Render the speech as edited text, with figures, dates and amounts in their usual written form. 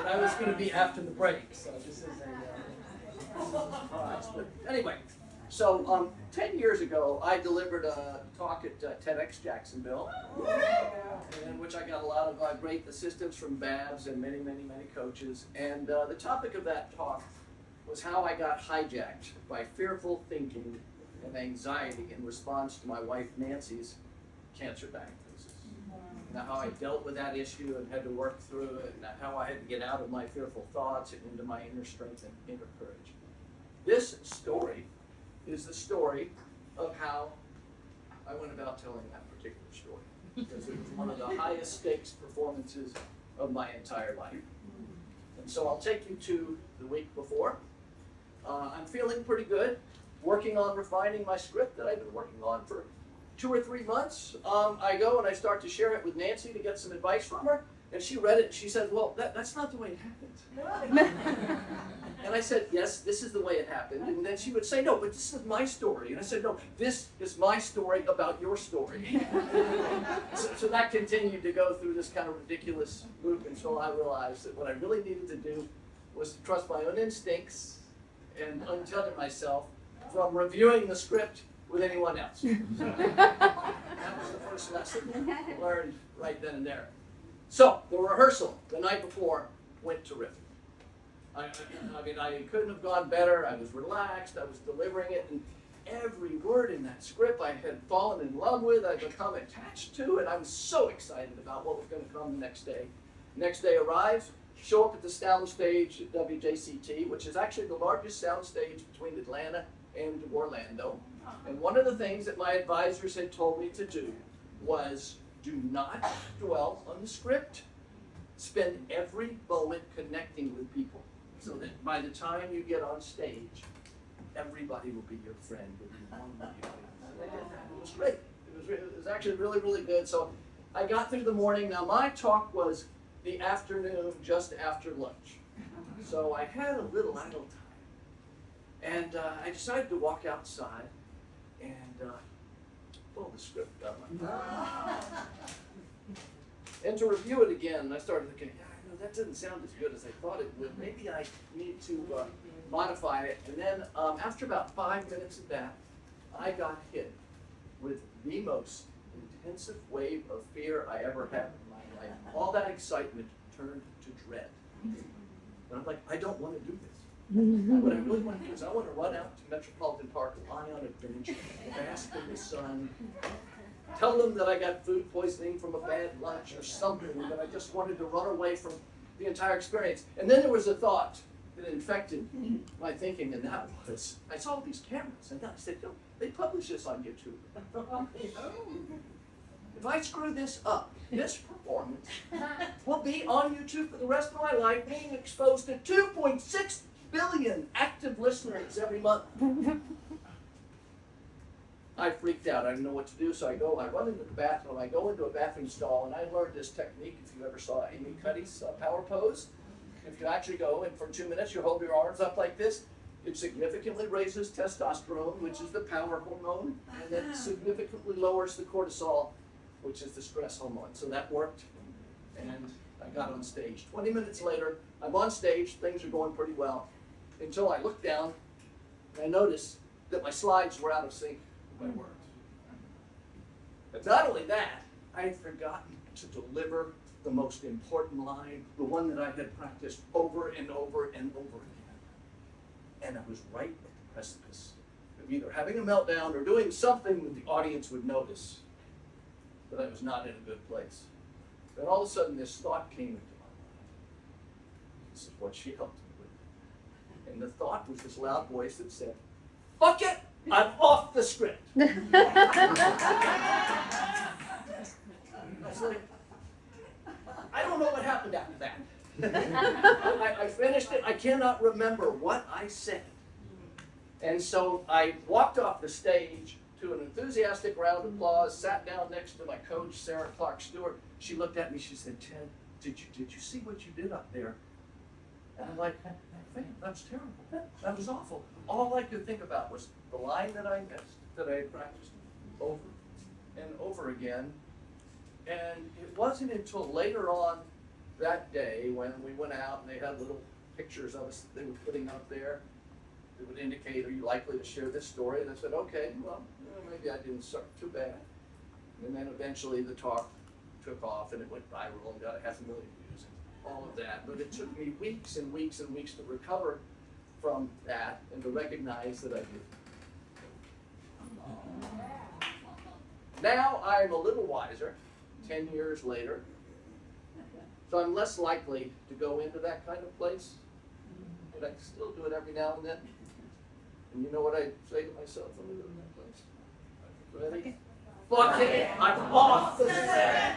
but I was going to be after the break, so this is a surprise. But anyway, so 10 years ago, I delivered a talk at TEDx Jacksonville, in which I got a lot of great assistance from Babs and many coaches. And the topic of that talk was how I got hijacked by fearful thinking and anxiety in response to my wife Nancy's cancer diagnosis. And how I dealt with that issue and had to work through it, and how I had to get out of my fearful thoughts and into my inner strength and inner courage. This story is the story of how I went about telling that particular story, because it was one of the highest stakes performances of my entire life. And so I'll take you to the week before. I'm feeling pretty good, working on refining my script that I've been working on for 2 or 3 months. I go and I start to share it with Nancy to get some advice from her, and she read it and she said, well, that's not the way it happened. And I said, yes, this is the way it happened. And then she would say, no, but this is my story. And I said, no, this is my story about your story. So that continued to go through this kind of ridiculous loop until I realized that what I really needed to do was to trust my own instincts and untether myself from reviewing the script with anyone else. That was the first lesson I learned right then and there. So the rehearsal the night before went terrific. I mean, I couldn't have gone better. I was relaxed. I was delivering it, and every word in that script I had fallen in love with. I'd become attached to it. I was so excited about what was going to come the next day. Next day arrives, show up at the sound stage at WJCT, which is actually the largest sound stage between Atlanta and Orlando. And one of the things that my advisors had told me to do was do not dwell on the script. Spend every moment connecting with people, so that by the time you get on stage, everybody will be your friend. It was great. It was actually really good. So I got through the morning. Now my talk was the afternoon, just after lunch. So I had a little idle time. And I decided to walk outside and pull the script up. And to review it again, I started thinking, that didn't sound as good as I thought it would. Maybe I need to modify it. And then after about 5 minutes of that, I got hit with the most intensive wave of fear I ever had in my life. All that excitement turned to dread. And I'm like, I don't want to do this. What I really want to do is I want to run out to Metropolitan Park, lie on a bench, bask in the sun, tell them that I got food poisoning from a bad lunch or something, that I just wanted to run away from the entire experience. And then there was a thought that infected my thinking, and that was, I saw these cameras, and I said, they publish this on YouTube. If I screw this up, this performance will be on YouTube for the rest of my life, being exposed to 2.6 billion active listeners every month. I freaked out. I didn't know what to do, so I run into the bathroom. I go into a bathroom stall, and I learned this technique. If you ever saw Amy Cuddy's power pose, if you actually go and for 2 minutes you hold your arms up like this, it significantly raises testosterone, which is the power hormone, and it significantly lowers the cortisol, which is the stress hormone. So that worked, and I got on stage. 20 minutes later, I'm on stage. Things are going pretty well, until I look down and I notice that my slides were out of sync with my words. But not only that, I had forgotten to deliver the most important line, the one that I had practiced over and over and over again. And I was right at the precipice of either having a meltdown or doing something that the audience would notice that I was not in a good place. Then all of a sudden this thought came into my mind. This is what she helped me with. And the thought was this loud voice that said, "Fuck it, I'm off the script." I was like, I don't know what happened after that. I finished it. I cannot remember what I said. And so I walked off the stage to an enthusiastic round of applause, sat down next to my coach, Sarah Clark Stewart. She looked at me, she said, "Ted, did you see what you did up there?" And I'm like, "Man, that was terrible. That was awful." All I could think about was the line that I missed, that I had practiced over and over again. And it wasn't until later on that day when we went out and they had little pictures of us that they were putting up there. It would indicate, are you likely to share this story? And I said, okay, well, maybe I didn't start too bad. And then eventually the talk took off and it went viral and got 500,000 views and all of that. But it took me weeks and weeks and weeks to recover from that and to recognize that I did. Now I'm a little wiser, 10 years later. So I'm less likely to go into that kind of place. But I still do it every now and then. And you know what I say to myself when I go in that place? Ready? Fuck it, I'm off the set.